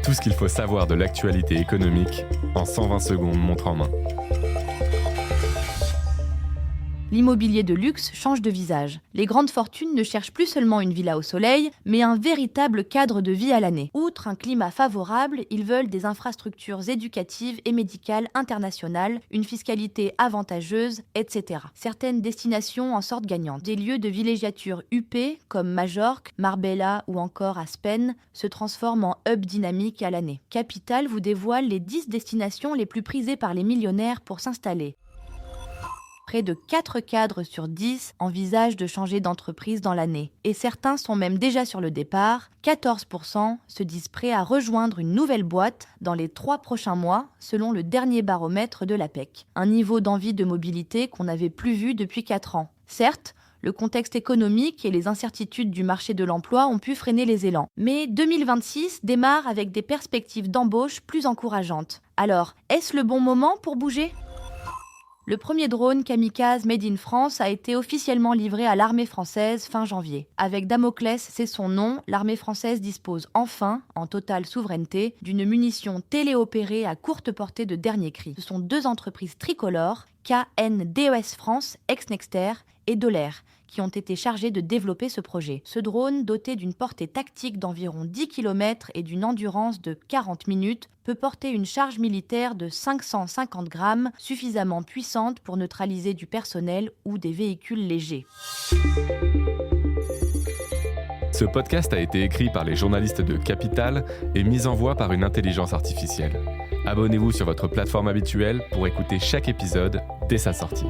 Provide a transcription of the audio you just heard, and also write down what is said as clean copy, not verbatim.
Tout ce qu'il faut savoir de l'actualité économique en 120 secondes montre en main. L'immobilier de luxe change de visage. Les grandes fortunes ne cherchent plus seulement une villa au soleil, mais un véritable cadre de vie à l'année. Outre un climat favorable, ils veulent des infrastructures éducatives et médicales internationales, une fiscalité avantageuse, etc. Certaines destinations en sortent gagnantes. Des lieux de villégiature huppés, comme Majorque, Marbella ou encore Aspen, se transforment en hub dynamique à l'année. Capital vous dévoile les 10 destinations les plus prisées par les millionnaires pour s'installer. Près de 4 cadres sur 10 envisagent de changer d'entreprise dans l'année. Et certains sont même déjà sur le départ. 14% se disent prêts à rejoindre une nouvelle boîte dans les 3 prochains mois, selon le dernier baromètre de l'APEC. Un niveau d'envie de mobilité qu'on n'avait plus vu depuis 4 ans. Certes, le contexte économique et les incertitudes du marché de l'emploi ont pu freiner les élans. Mais 2026 démarre avec des perspectives d'embauche plus encourageantes. Alors, est-ce le bon moment pour bouger ? Le premier drone kamikaze made in France a été officiellement livré à l'armée française fin janvier. Avec Damoclès, c'est son nom, l'armée française dispose enfin, en totale souveraineté, d'une munition téléopérée à courte portée de dernier cri. Ce sont 2 entreprises tricolores, KNDES France, ex-Nexter et Dolair, qui ont été chargés de développer ce projet. Ce drone, doté d'une portée tactique d'environ 10 km et d'une endurance de 40 minutes, peut porter une charge militaire de 550 grammes, suffisamment puissante pour neutraliser du personnel ou des véhicules légers. Ce podcast a été écrit par les journalistes de Capital et mis en voix par une intelligence artificielle. Abonnez-vous sur votre plateforme habituelle pour écouter chaque épisode dès sa sortie.